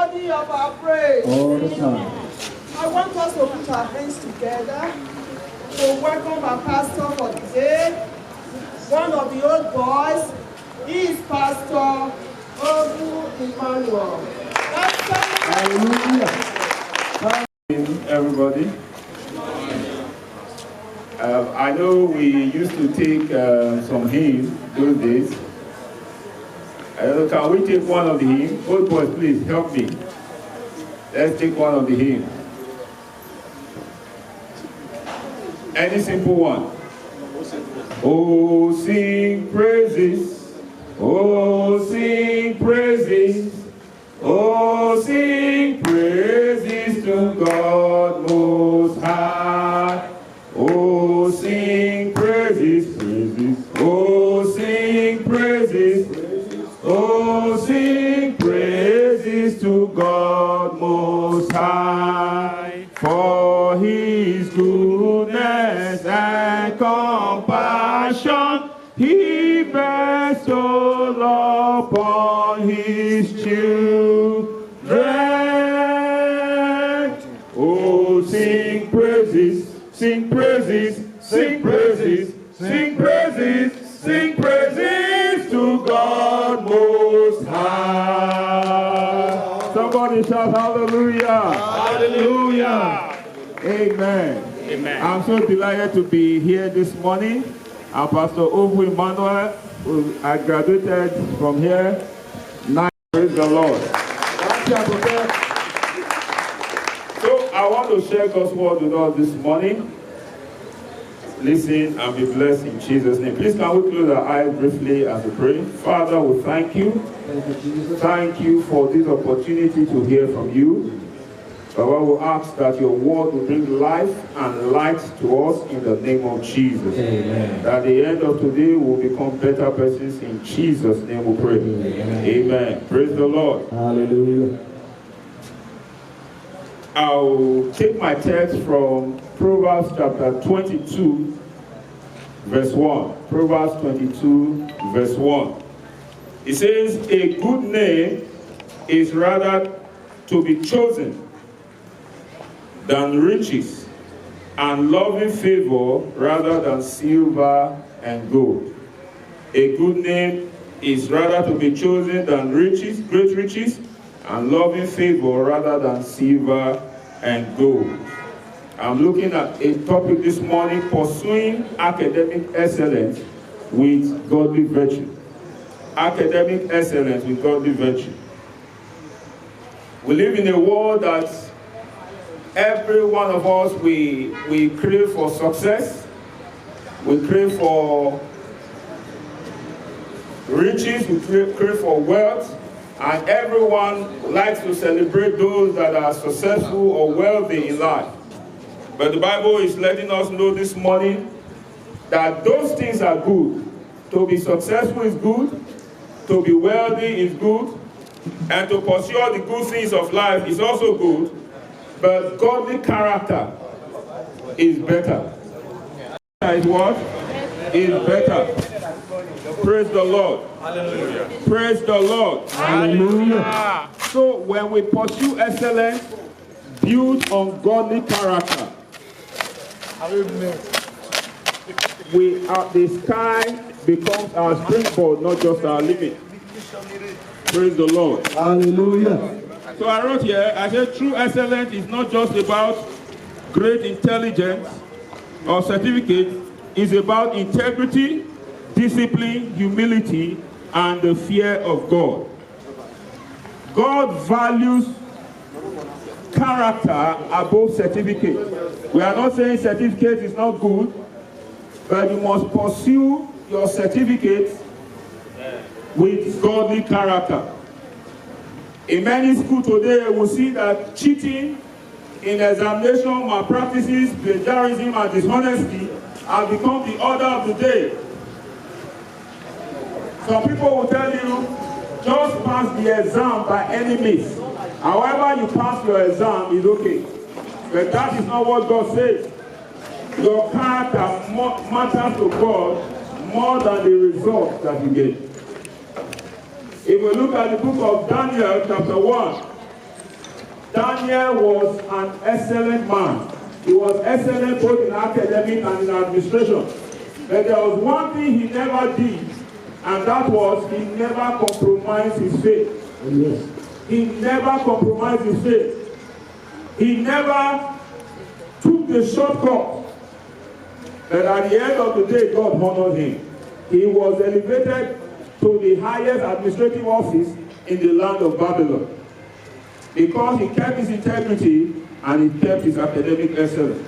worthy of our praise. All the time. I want us to put our hands together to welcome our pastor for the day. One of the old boys. He is Pastor Obu Emmanuel. Hallelujah. Everybody. I know we used to take some hymns those days. Can we take one of the hymns? Old boys, please help me. Let's take one of the hymns. Any simple one. Oh, sing praises. Oh, sing praises. Oh, sing praises to God Most High. Oh, sing praises, praises. Oh, sing praises. Oh, sing praises to God Most High. For His goodness and compassion He bestowed upon His children. Oh, sing praises, sing praises, sing praises, sing praises, sing praises to God Most High. Somebody shout hallelujah. Hallelujah. Amen. Amen. I'm so delighted to be here this morning. I'm Pastor Obu Emmanuel. I graduated from here. Praise the Lord. So I want to share God's word with us this morning. Listen and be blessed in Jesus' name. Please can we close our eyes briefly as we pray. Father, we thank you. Thank you for this opportunity to hear from you. Lord, we ask that your word will bring life and light to us in the name of Jesus. Amen. At the end of today, we will become better persons. In Jesus' name we pray. Amen. Amen. Praise the Lord. Hallelujah. I'll take my text from Proverbs chapter 22, verse 1. Proverbs 22, verse 1. It says, a good name is rather to be chosen than riches, and loving favor rather than silver and gold. A good name is rather to be chosen than riches, great riches, and loving favor rather than silver and gold. I'm looking at a topic this morning, pursuing academic excellence with godly virtue. Academic excellence with godly virtue. We live in a world that every one of us, we crave for success, we crave for riches, we crave for wealth, and everyone likes to celebrate those that are successful or wealthy in life. But the Bible is letting us know this morning that those things are good. To be successful is good, to be wealthy is good, and to pursue all the good things of life is also good. But godly character is better. Is what? Is better. Praise the Lord. Hallelujah. Praise the Lord. Hallelujah. So when we pursue excellence, build on godly character, the sky becomes our springboard, not just our limit. Praise the Lord. Hallelujah. So I wrote here, I said true excellence is not just about great intelligence or certificate. It's about integrity, discipline, humility, and the fear of God. God values character above certificate. We are not saying certificate is not good, but you must pursue your certificate with godly character. In many schools today, we see that cheating in examination, malpractices, plagiarism, and dishonesty have become the order of the day. Some people will tell you, just pass the exam by any means. However you pass your exam is okay. But that is not what God says. Your character matters to God more than the results that you get. If we look at the book of Daniel, chapter 1, Daniel was an excellent man. He was excellent both in academic and in administration. But there was one thing he never did, and that was he never compromised his faith. Yes. He never compromised his faith. He never took the shortcut. But at the end of the day, God honored him. He was elevated to the highest administrative office in the land of Babylon, because he kept his integrity and he kept his academic excellence.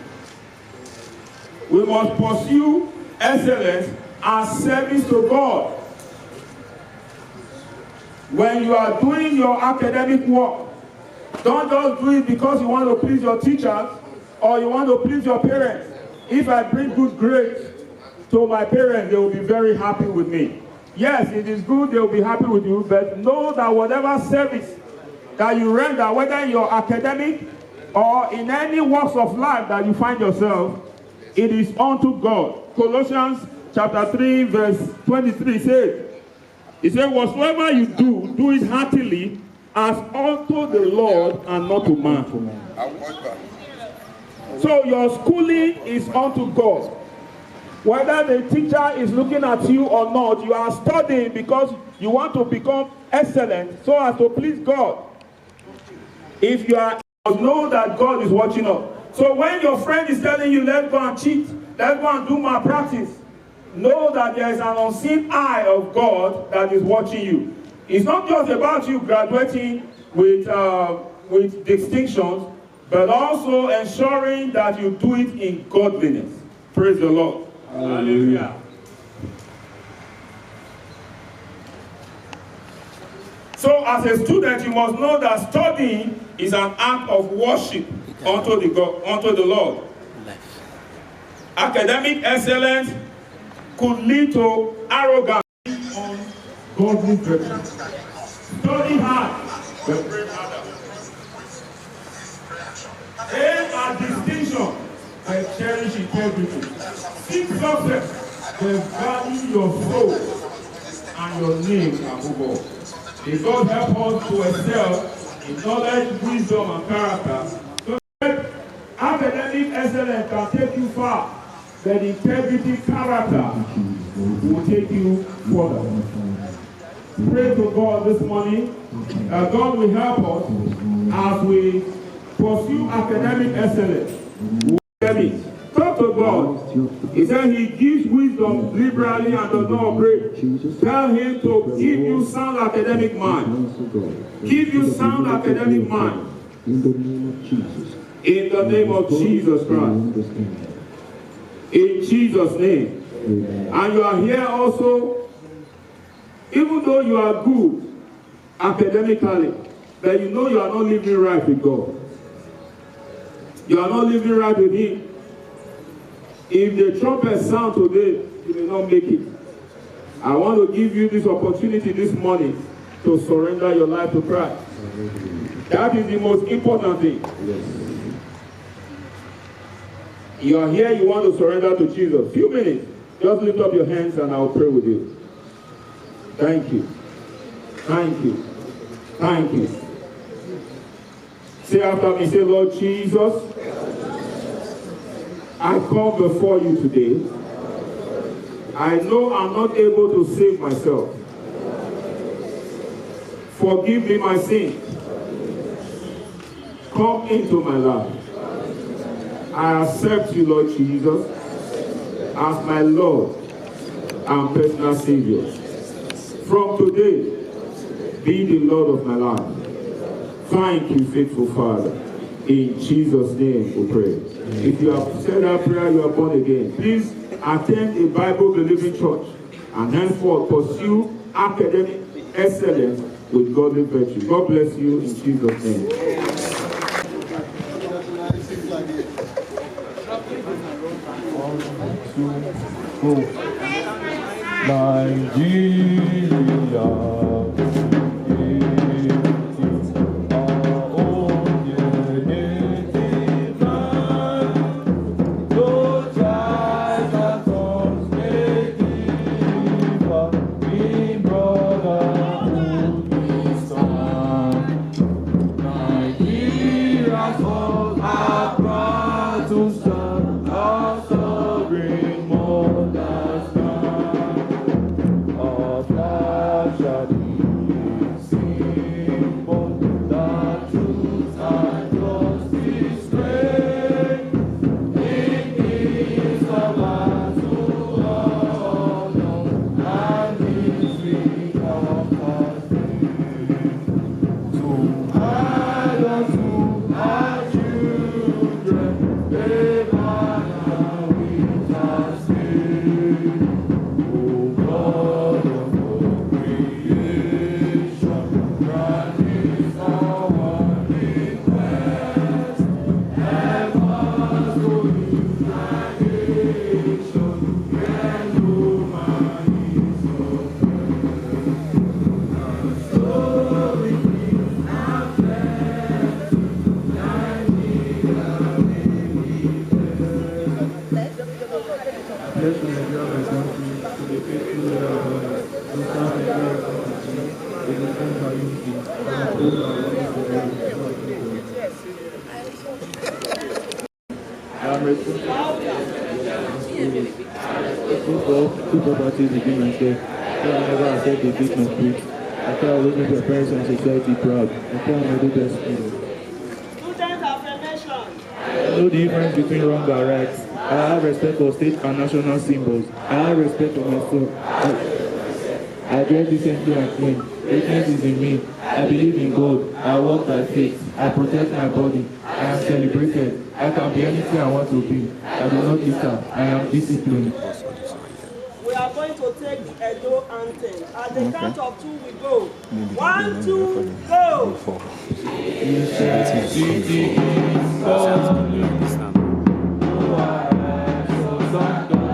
We must pursue excellence as service to God. When you are doing your academic work, don't just do it because you want to please your teachers or you want to please your parents. If I bring good grades to my parents, they will be very happy with me. Yes, it is good, they will be happy with you, but know that whatever service that you render, whether in your academic or in any walks of life that you find yourself, it is unto God. Colossians chapter 3 verse 23 says, it says, whatsoever you do, do it heartily as unto the Lord and not to man. So your schooling is unto God. Whether the teacher is looking at you or not, you are studying because you want to become excellent so as to please God. If you are, know that God is watching us. So when your friend is telling you, let's go and cheat, let's go and do malpractice, know that there is an unseen eye of God that is watching you. It's not just about you graduating with distinctions, but also ensuring that you do it in godliness. Praise the Lord. Hallelujah. So as a student, you must know that studying is an act of worship unto the Lord. Academic excellence could lead to arrogance on godly virtue. Study hard, but pray harder. Aim at distinction, but cherish integrity. Seek success, but value your soul and your name above all. May God help us to excel in knowledge, wisdom, and character, so that academic excellence can take you far, but integrity, character will take you further. Pray to God this morning that God will help us as we pursue academic excellence. Talk to God. He said he gives wisdom liberally and does not upbraid. Tell him to give you sound academic mind. Give you sound academic mind. In the name of Jesus. In the name of Jesus Christ. In Jesus' name. Amen. And you are here also, even though you are good academically, but you know you are not living right with God. You are not living right with him. If the trumpet sound today, you may not make it. I want to give you this opportunity this morning to surrender your life to Christ. That is the most important thing. Yes. You are here, you want to surrender to Jesus. Few minutes, just lift up your hands and I'll pray with you. Thank you. Thank you. Thank you. Say after me, say, Lord Jesus, I come before you today. I know I'm not able to save myself. Forgive me my sins. Come into my life. I accept you, Lord Jesus, as my Lord and personal Savior. From today, be the Lord of my life. Thank you, faithful Father. In Jesus' name we pray. If you have said that prayer, you are born again. Please attend a Bible-believing church and henceforth pursue academic excellence with godly virtue. God bless you in Jesus' name. Nigeria. Nigeria. Two properties within myself. So I never accept defeat my spirit. I try always make my parents and society proud. I try my do best for them. Student affirmation. I know the difference between wrong and right. I have respect for state and national symbols. I have respect for myself. I dress decently and clean. Greatness is in me. I believe in God. I walk by faith. I protect my body. I am celebrated. I can be anything I want to be. I do not litter. I am disciplined. We are going to take the Edo anthem. At the count of 2, we go. 1, 2, go! You shall see the King coming. You are righteous and God.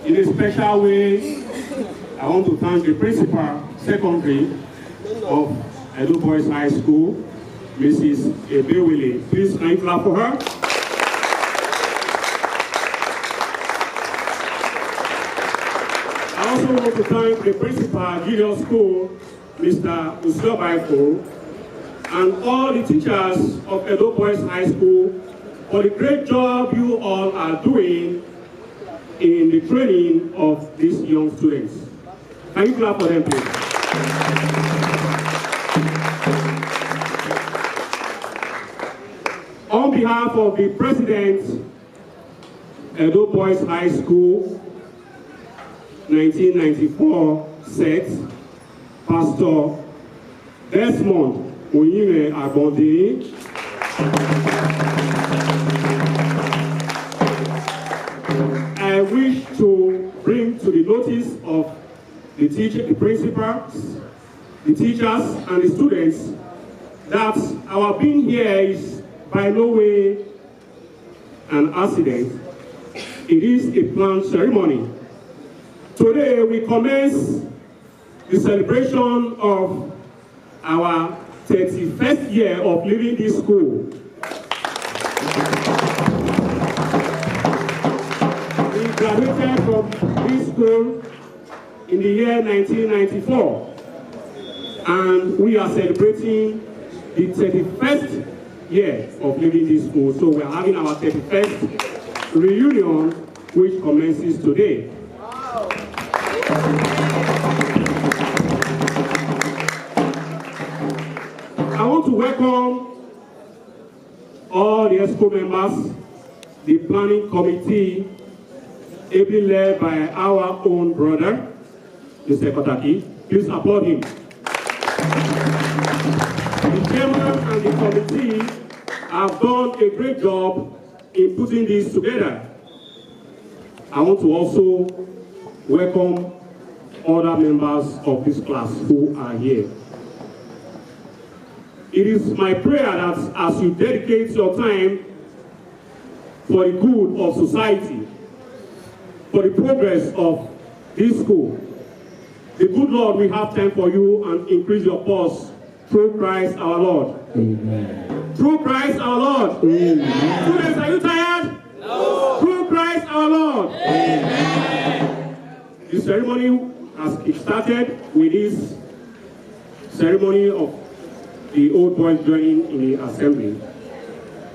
In a special way, I want to thank the principal secondary of Edo Boys High School, Mrs. Ebewele. Please can you clap for her? I also want to thank the principal junior school, Mr. Usiobaiko, and all the teachers of Edo Boys High School for the great job you all are doing in the training of these young students. Can you clap for them, please? On behalf of the President, Edo Boys High School, 1994 set, Pastor Desmond Oyinre Agbonde. I wish to bring to the notice of the teacher, the principals, the teachers, and the students that our being here is by no way an accident. It is a planned ceremony. Today we commence the celebration of our 31st year of leaving this school. We graduated from this school in the year 1994, and we are celebrating the 31st year of leaving this school. So we are having our 31st reunion, which commences today. Wow. I want to welcome all the ESCO members, the planning committee, ably led by our own brother, Mr. Kotaki. Please applaud him. The chairman and the committee have done a great job in putting this together. I want to also welcome other members of this class who are here. It is my prayer that as you dedicate your time for the good of society, for the progress of this school, the good Lord will have time for you and increase your pulse through Christ our Lord. Amen. Through Christ our Lord. Amen. Students, are you tired? No. Through Christ our Lord. Amen. The ceremony has started with this ceremony of the old boys joining in the assembly.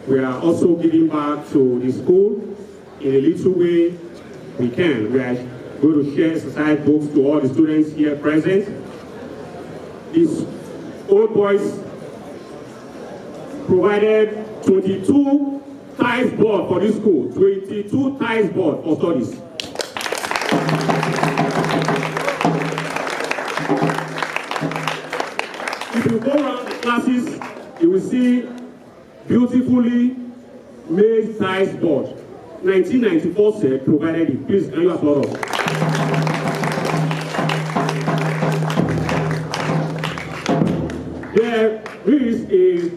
We are also giving back to the school in a little way we can. We are going to share exercise books to all the students here present. These old boys provided 22 tiles board for this school, 22 tiles board for studies. If you go around the classes, you will see beautifully made tiles board. 1994 set provided it. Please, can you applaud us? There is a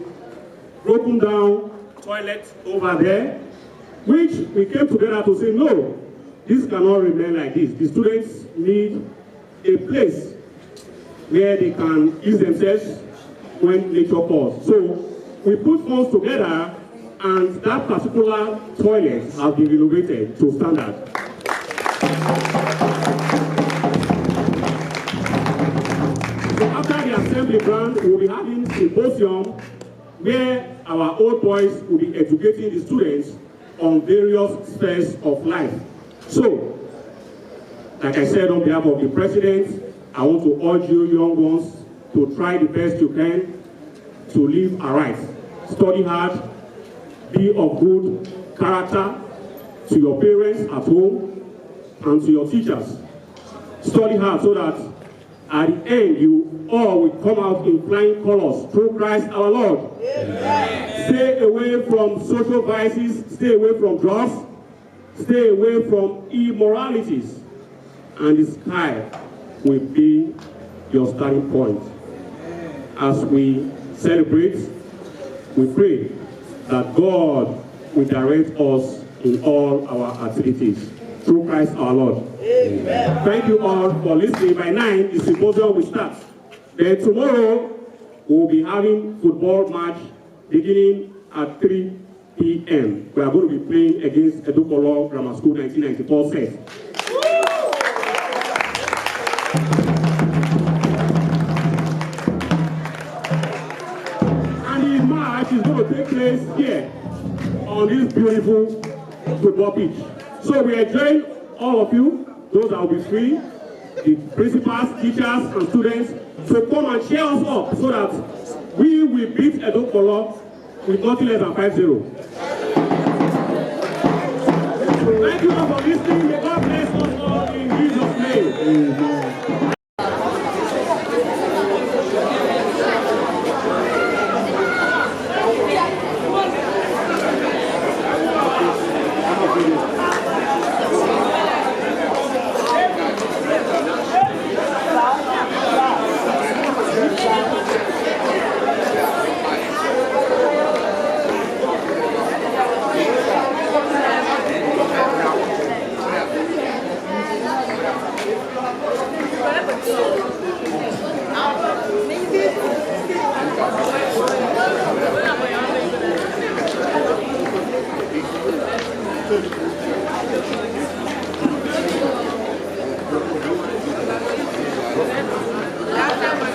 broken down toilet over there, which we came together to say, no, this cannot remain like this. The students need a place where they can ease themselves when nature calls. So we put funds together, and that particular toilet has been renovated to standard. So after the assembly ground, we will be having a symposium where our old boys will be educating the students on various spheres of life. So, like I said, on behalf of the president, I want to urge you young ones to try the best you can to live aright. Study hard, be of good character to your parents at home and to your teachers. Study hard so that at the end you all will come out in flying colors through Christ our Lord. Amen. Stay away from social vices, stay away from drugs, stay away from immoralities, and the sky will be your starting point. As we celebrate, we pray that God will direct us in all our activities. Through Christ our Lord. Amen. Thank you all for listening. By 9, the symposium will start. Then tomorrow, we'll be having football match beginning at 3 p.m. We are going to be playing against Adolor Grammar School 1994 set. And the match is going to take place here on this beautiful football pitch. So we enjoy all of you, those that will be free, the principals, teachers, and students, to come and cheer us up so that we will beat Adolor with nothing less than 5-0. Thank you all for listening. May God bless us all in Jesus' name. Amen. Our